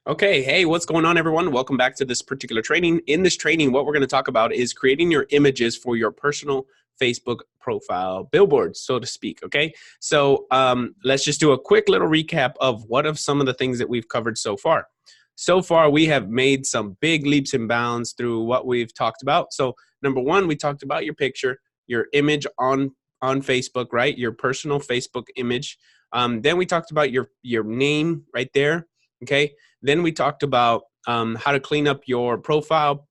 Okay, hey, what's going on, everyone? Welcome back to this particular training. In this training, what we're going to talk about is creating your images for your personal Facebook profile billboard, so to speak, okay? So let's just do a quick little recap of what of some of the things that we've covered so far. So far, we have made some big leaps and bounds through what we've talked about. So number one, we talked about your picture, your image on Facebook, right? Your personal Facebook image. Then we talked about your name right there, okay? Then we talked about how to clean up your profile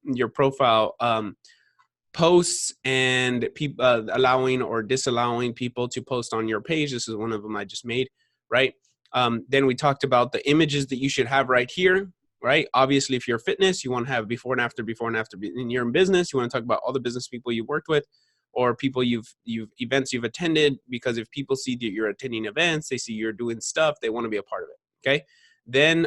posts and allowing or disallowing people to post on your page. This is one of them I just made, right? Then we talked about the images that you should have right here, right? Obviously, if you're fitness, you want to have before and after. And you're in business, you want to talk about all the business people you worked with or people events you've attended, because if people see that you're attending events, they see you're doing stuff, they want to be a part of it, okay? Then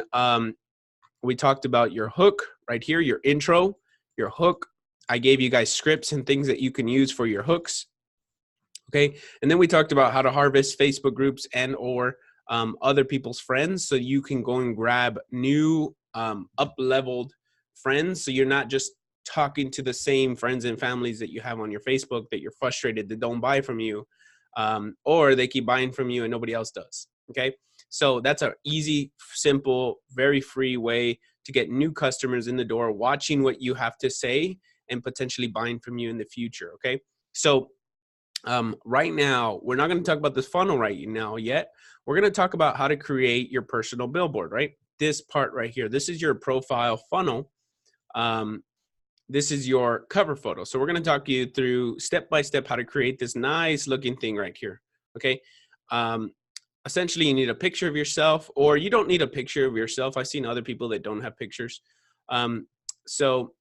we talked about your hook right here, your intro, your hook. I gave you guys scripts and things that you can use for your hooks, okay? And then we talked about how to harvest Facebook groups and or other people's friends, so you can go and grab new up-leveled friends, so you're not just talking to the same friends and families that you have on your Facebook that you're frustrated that don't buy from you, or they keep buying from you and nobody else does, okay? So that's an easy, simple, very free way to get new customers in the door, watching what you have to say and potentially buying from you in the future, okay? So right now, we're not going to talk about this funnel right now yet. We're going to talk about how to create your personal billboard, right? This part right here, this is your profile funnel. This is your cover photo. So we're going to talk you through step-by-step how to create this nice looking thing right here, okay? Essentially, you need a picture of yourself, or you don't need a picture of yourself. I've seen other people that don't have pictures. So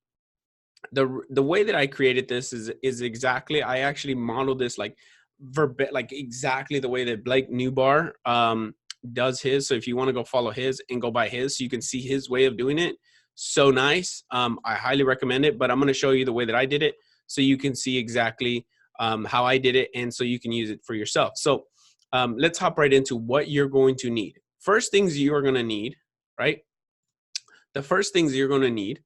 the way that I created this is exactly, I actually modeled this like exactly the way that Blake Newbar does his. So if you want to go follow his and go by his, so you can see his way of doing it. So nice. I highly recommend it, but I'm going to show you the way that I did it so you can see exactly how I did it, and so you can use it for yourself. So let's hop right into what you're going to need. First things you're going to need, right? The first things you're going to need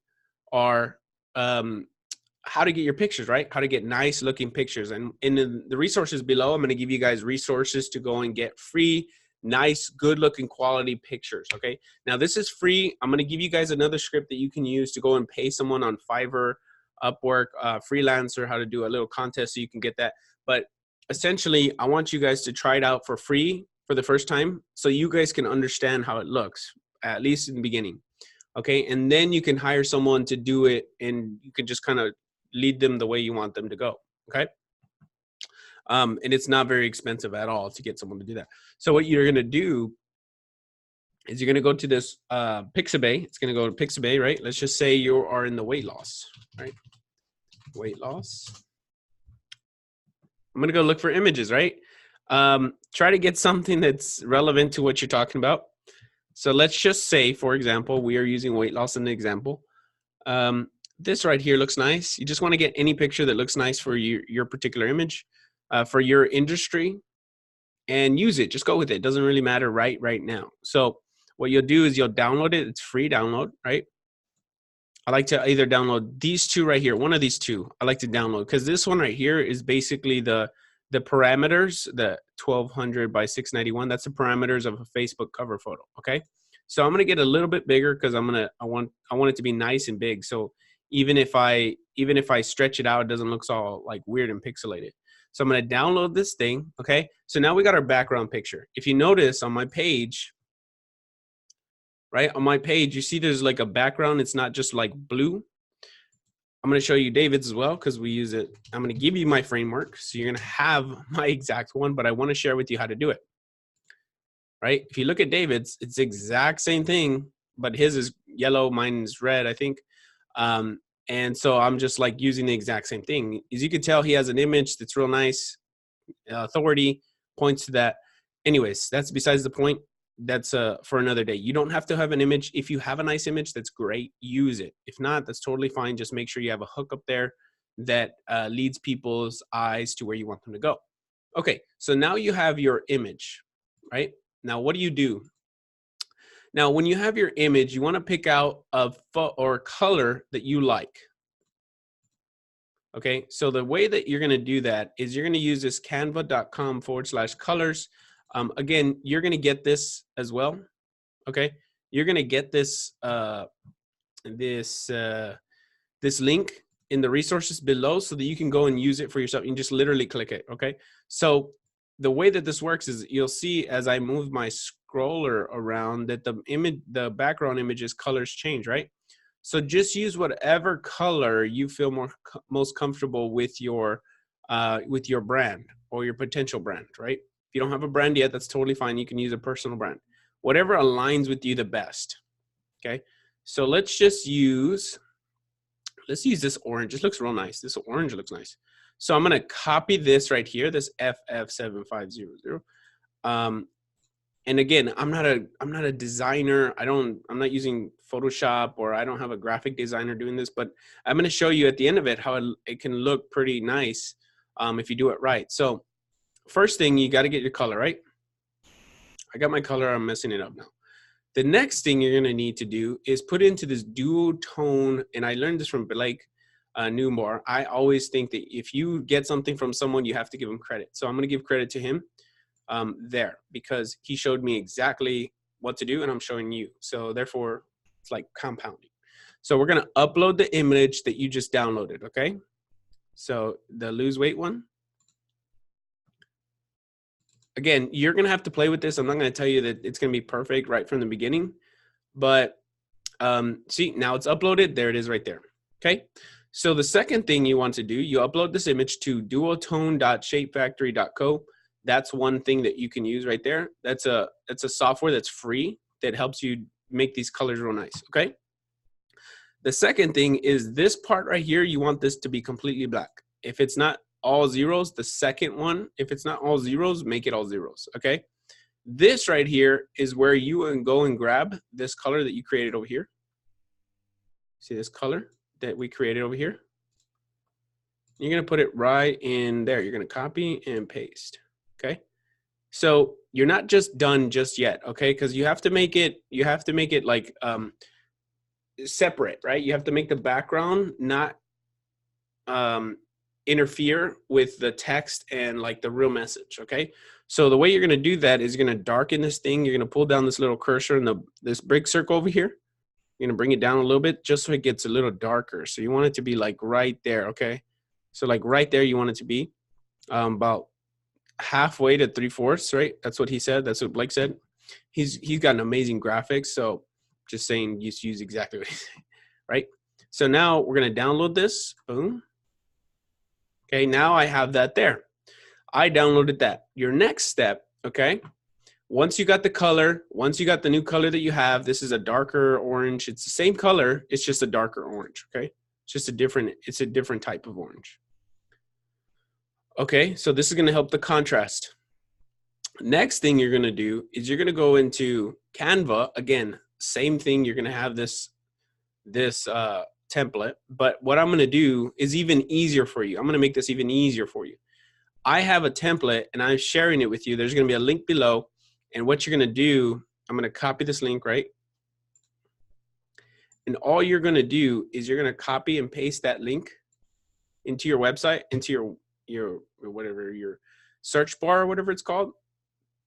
are how to get your pictures, right? How to get nice looking pictures. And in the resources below, I'm going to give you guys resources to go and get free, nice, good looking quality pictures, okay? Now this is free. I'm going to give you guys another script that you can use to go and pay someone on Fivver, Upwork, Freelancer, how to do a little contest so you can get that. But essentially, I want you guys to try it out for free for the first time so you guys can understand how it looks, at least in the beginning, okay? And then you can hire someone to do it, and you can just kind of lead them the way you want them to go, okay? And it's not very expensive at all to get someone to do that. So what you're going to do is you're going to go to this Pixabay. It's going to go to Pixabay, right? Let's just say you are in the weight loss, right? Weight loss. I'm going to go look for images, right? Try to get something that's relevant to what you're talking about. So let's just say, for example, we are using weight loss in the example. This right here looks nice. You just want to get any picture that looks nice for your particular image, for your industry, and use it. Just go with it. It doesn't really matter right now. So what you'll do is you'll download it. It's free download, right? I like to either download these two right here, one of these two. I like to download because this one right here is basically the parameters, the 1200 by 691. That's the parameters of a Facebook cover photo. Okay, so I'm gonna get a little bit bigger because I want it to be nice and big. So even if I stretch it out, it doesn't look all like weird and pixelated. So I'm gonna download this thing. Okay, so now we got our background picture. If you notice on my page, right? On my page, you see there's like a background. It's not just like blue. I'm going to show you David's as well because we use it. I'm going to give you my framework. So you're going to have my exact one, but I want to share with you how to do it, right? If you look at David's, it's the exact same thing, but his is yellow, mine is red, I think. And so I'm just like using the exact same thing. As you can tell, he has an image that's real nice. Authority points to that. Anyways, that's besides the point. That's for another day. You don't have to have an image. If you have a nice image, that's great. Use it. If not, that's totally fine. Just make sure you have a hook up there that leads people's eyes to where you want them to go. Okay, so now you have your image, right? Now, what do? Now, when you have your image, you want to pick out a or color that you like. Okay, so the way that you're going to do that is you're going to use this canva.com/colors. Again, you're going to get this as well. Okay, you're going to get this this link in the resources below so that you can go and use it for yourself. You can just literally click it. Okay, so the way that this works is you'll see as I move my scroller around that the background image's colors change, right? So just use whatever color you feel most comfortable with your brand or your potential brand, right? If you don't have a brand yet, that's totally fine. You can use a personal brand, whatever aligns with you the best. Okay, so let's use this orange. This looks real nice. This orange looks nice. So I'm gonna copy this right here, this FF7500. And again, I'm not a designer. I'm not using Photoshop, or I don't have a graphic designer doing this, but I'm going to show you at the end of it how it can look pretty nice if you do it right. So first thing, you got to get your color, right? I got my color. I'm messing it up now. The next thing you're going to need to do is put into this duotone, and I learned this from Blake Newmar. I always think that if you get something from someone, you have to give them credit. So I'm going to give credit to him. There, because he showed me exactly what to do, and I'm showing you. So therefore, it's like compounding. So we're gonna upload the image that you just downloaded, okay? So the lose weight one. Again, you're gonna have to play with this. I'm not gonna tell you that it's gonna be perfect right from the beginning, but see, now it's uploaded. There it is right there, okay? So the second thing you want to do, you upload this image to duotone.shapefactory.co. That's one thing that you can use right there. That's a software that's free that helps you make these colors real nice, okay? The second thing is this part right here, you want this to be completely black. If it's not all zeros, the second one, if it's not all zeros, make it all zeros, okay? This right here is where you can go and grab this color that you created over here. See this color that we created over here? You're gonna put it right in there. You're gonna copy and paste. Okay, so you're not just done just yet, okay? Because you have to make it like separate, right? You have to make the background not interfere with the text and like the real message, okay? So the way you're gonna do that is you're gonna darken this thing. You're gonna pull down this little cursor in this big circle over here. You're gonna bring it down a little bit just so it gets a little darker. So you want it to be like right there, okay? So like right there, you want it to be about halfway to 3/4, right? That's what he said. That's what Blake said. He's got an amazing graphics. So just saying, just use exactly what he said, right? So now we're gonna download this. Boom. Okay, now I have that there. I downloaded that. Your next step, okay? Once you got the color, once you got the new color that you have, this is a darker orange. It's the same color. It's just a darker orange. Okay, it's just a different type of orange. Okay, so this is going to help the contrast. Next thing you're going to do is you're going to go into Canva. Again, same thing. You're going to have this template, but what I'm going to do is even easier for you. I'm going to make this even easier for you. I have a template and I'm sharing it with you. There's going to be a link below, and what you're going to do, I'm going to copy this link, right? And all you're going to do is you're going to copy and paste that link into your website, into your whatever, your search bar or whatever it's called.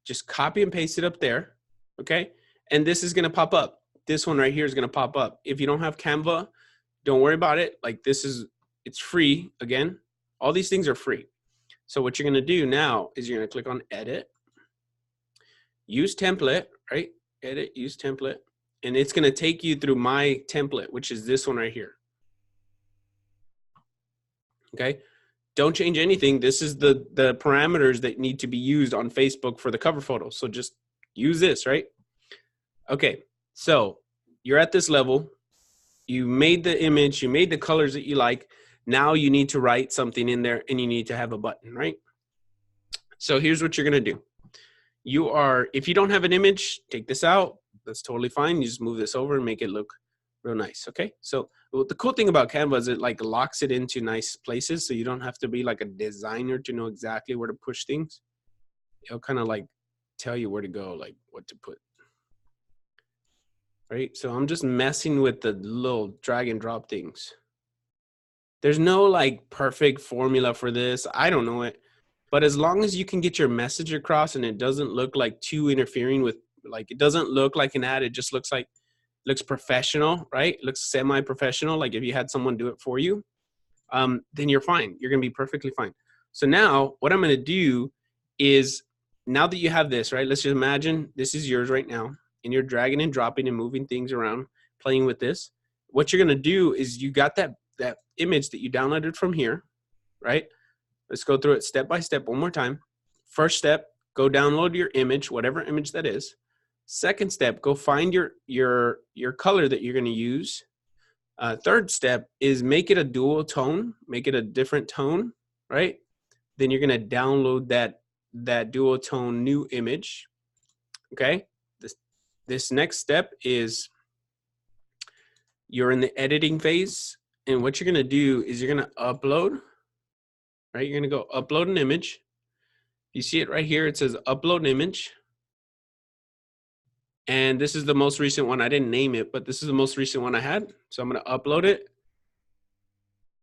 Just copy and paste it up there, okay? And this is going to pop up. This one right here is going to pop up. If you don't have Canva, don't worry about it. Like it's free. Again, all these things are free. So what you're going to do now is you're going to click on edit, use template, right? Edit, use template. And it's going to take you through my template, which is this one right here. Okay. Don't change anything. This is the parameters that need to be used on Facebook for the cover photo. So just use this, right? Okay. So you're at this level. You made the image, you made the colors that you like. Now you need to write something in there, and you need to have a button, right? So here's what you're going to do. If you don't have an image, take this out. That's totally fine. You just move this over and make it look real nice. Okay. So the cool thing about Canva is it like locks it into nice places. So you don't have to be like a designer to know exactly where to push things. It'll kind of like tell you where to go, like what to put. right? So I'm just messing with the little drag and drop things. There's no like perfect formula for this. I don't know it. But as long as you can get your message across and it doesn't look like too interfering with, like, it doesn't look like an ad, it just looks like, looks professional, right? It looks semi-professional, like if you had someone do it for you, then you're fine. You're gonna be perfectly fine. So now what I'm gonna do is, now that you have this, right? Let's just imagine this is yours right now and you're dragging and dropping and moving things around, playing with this. What you're gonna do is you got that image that you downloaded from here, right? Let's go through it step by step one more time. First step, go download your image, whatever image that is. Second step, go find your color that you're going to use. Third step is make it a dual tone, make it a different tone, right? Then you're going to download that dual tone new image. Okay. This next step is you're in the editing phase, and what you're going to do is you're going to upload. Right, you're gonna go upload an image. You see it right here, it says upload an image. And this is the most recent one. I didn't name it, but this is the most recent one I had. So I'm gonna upload it.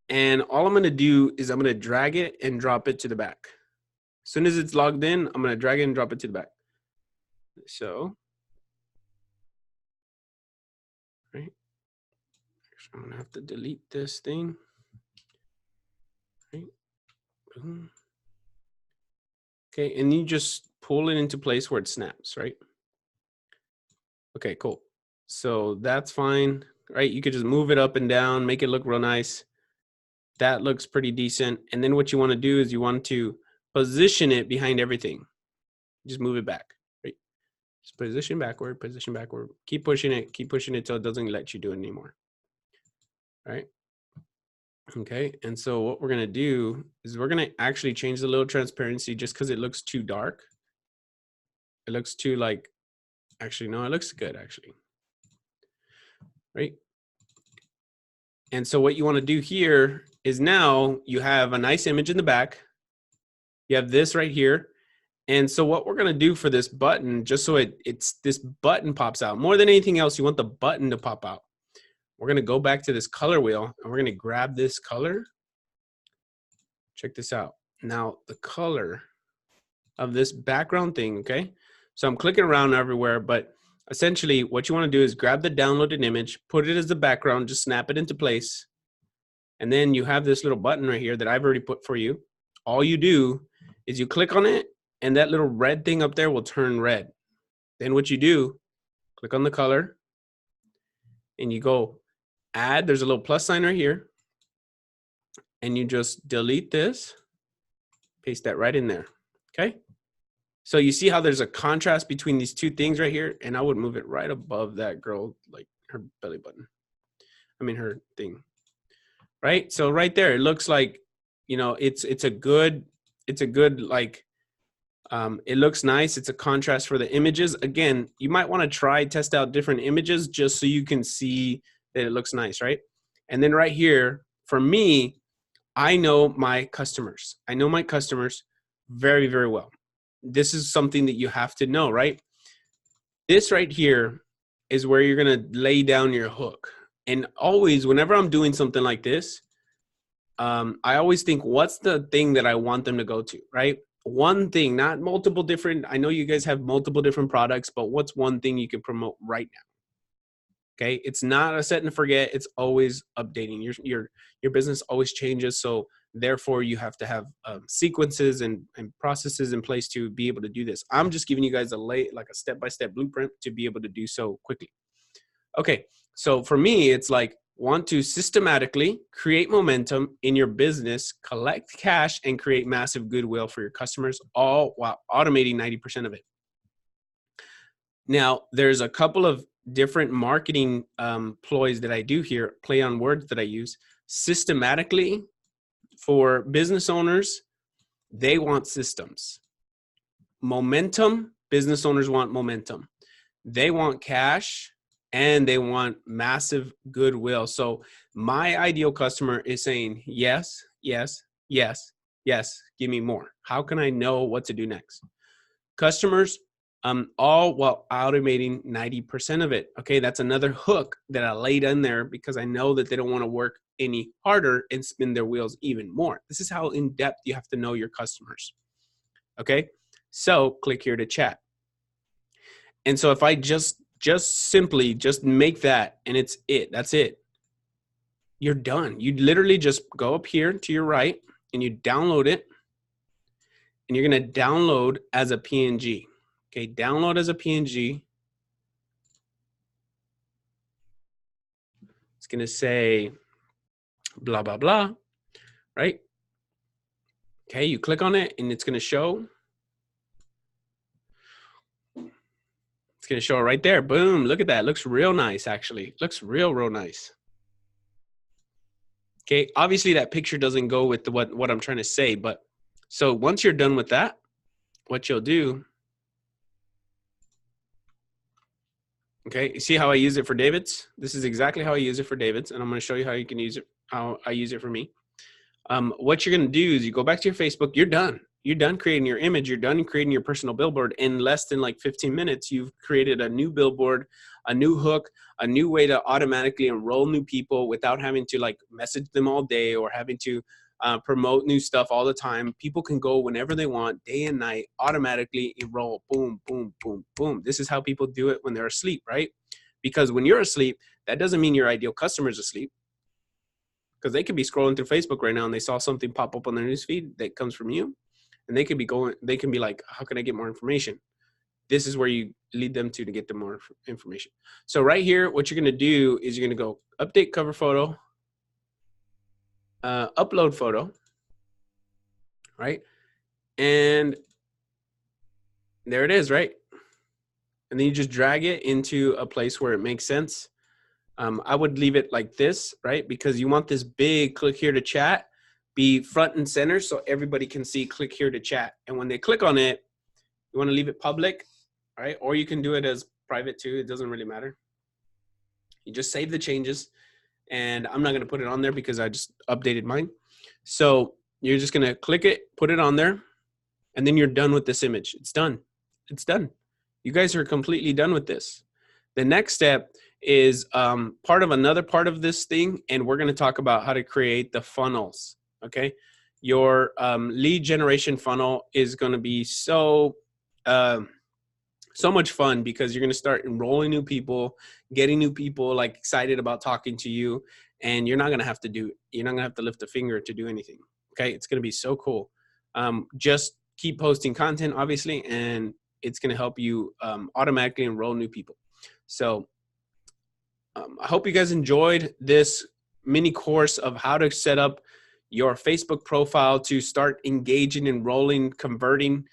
And all I'm gonna do is I'm gonna drag it and drop it to the back. As soon as it's logged in, I'm gonna drag it and drop it to the back. So, right, I'm gonna have to delete this thing. Right. Boom. Okay, and you just pull it into place where it snaps, right? Okay, cool. So that's fine, right? You could just move it up and down, make it look real nice. That looks pretty decent. And then what you want to do is you want to position it behind everything. Just move it back, right? Just position backward, keep pushing it till it doesn't let you do it anymore, right? Okay, and so what we're gonna do is we're gonna actually change the little transparency just because it looks too dark. It looks too like, actually, no, it looks good actually, right? And so what you want to do here is now you have a nice image in the back. You have this right here. And so what we're going to do for this button, just so this button pops out, more than anything else, you want the button to pop out. We're going to go back to this color wheel and we're going to grab this color. Check this out. Now the color of this background thing, okay? So I'm clicking around everywhere, but essentially what you want to do is grab the downloaded image, put it as the background, just snap it into place. And then you have this little button right here that I've already put for you. All you do is you click on it and that little red thing up there will turn red. Then what you do, click on the color and you go add, there's a little plus sign right here. And you just delete this, paste that right in there, okay? So you see how there's a contrast between these two things right here, and I would move it right above that girl, like her belly button. I mean her thing, right? So right there, it looks like, you know, it's a good like, it looks nice. It's a contrast for the images. Again, you might want to test out different images just so you can see that it looks nice, right? And then right here, for me, I know my customers. I know my customers very, very well. This is something that you have to know, right? This right here is where you're going to lay down your hook. And always, whenever I'm doing something like this, I always think, what's the thing that I want them to go to, right? One thing, not multiple different. I know you guys have multiple different products, but what's one thing you can promote right now? Okay, it's not a set and forget. It's always updating. Your business always changes, so therefore you have to have sequences and processes in place to be able to do this. I'm just giving you guys a step-by-step blueprint to be able to do so quickly. Okay, so for me, it's like, want to systematically create momentum in your business, collect cash, and create massive goodwill for your customers, all while automating 90% of it. Now, there's a couple of different marketing ploys that I do here, play on words that I use. Systematically, for business owners, they want systems. Momentum, business owners want momentum. They want cash and they want massive goodwill. So my ideal customer is saying, yes, yes, yes, yes, give me more. How can I know what to do next? Customers all while automating 90% of it. Okay, that's another hook that I laid in there because I know that they don't want to work any harder and spin their wheels even more. This is how in depth you have to know your customers. Okay, so click here to chat. And so if I just simply just make that and that's it. You're done. You literally just go up here to your right and you download it, and you're going to download as a PNG. Okay, download as a PNG. It's going to say blah, blah, blah, right? Okay, you click on it and it's going to show. It's going to show it right there. Boom, look at that. It looks real nice, actually. It looks real nice. Okay, obviously that picture doesn't go with what I'm trying to say, but so once you're done with that, what you'll do, okay, you see how I use it for David's? This is exactly how I use it for David's, and I'm going to show you how you can use it, how I use it for me. What you're going to do is you go back to your Facebook. You're done. You're done creating your image. You're done creating your personal billboard. In less than like 15 minutes, you've created a new billboard, a new hook, a new way to automatically enroll new people without having to like message them all day or having to promote new stuff all the time. People can go whenever they want, day and night, automatically enroll. Boom, boom, boom, boom. This is how people do it when they're asleep, right? Because when you're asleep, that doesn't mean your ideal customer is asleep. Because they could be scrolling through Facebook right now and they saw something pop up on their newsfeed that comes from you, and they could be like, how can I get more information? This is where you lead them to get them more information. So right here, what you're going to do is you're going to go update cover photo, upload photo, right? And there it is, right? And then you just drag it into a place where it makes sense. I would leave it like this, right? Because you want this big click here to chat be front and center so everybody can see click here to chat. And when they click on it, you want to leave it public, right? Or you can do it as private too. It doesn't really matter. You just save the changes, and I'm not going to put it on there because I just updated mine. So you're just going to click it, put it on there, and then you're done with this image. It's done. It's done. You guys are completely done with this. The next step is part of another part of this thing, and we're going to talk about how to create the funnels. Okay, your lead generation funnel is going to be so much fun because you're going to start enrolling new people, getting new people like excited about talking to you, and you're not going to have to lift a finger to do anything. Okay, it's going to be so cool. Just keep posting content, obviously, and it's going to help you automatically enroll new people. So I hope you guys enjoyed this mini course of how to set up your Facebook profile to start engaging, enrolling, converting,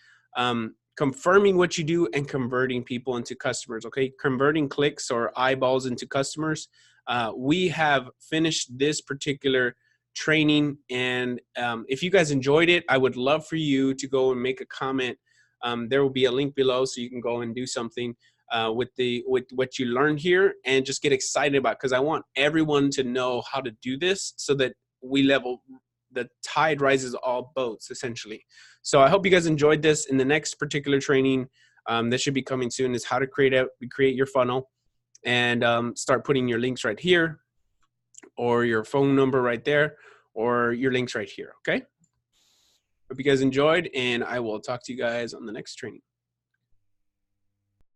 confirming what you do, and converting people into customers. Okay, converting clicks or eyeballs into customers. We have finished this particular training, and if you guys enjoyed it, I would love for you to go and make a comment. There will be a link below so you can go and do something with what you learned here and just get excited about, because I want everyone to know how to do this so that the tide rises all boats, essentially. So I hope you guys enjoyed this. In the next particular training that should be coming soon is how to create your funnel and start putting your links right here, or your phone number right there, or your links right here. Okay, hope you guys enjoyed, and I will talk to you guys on the next training.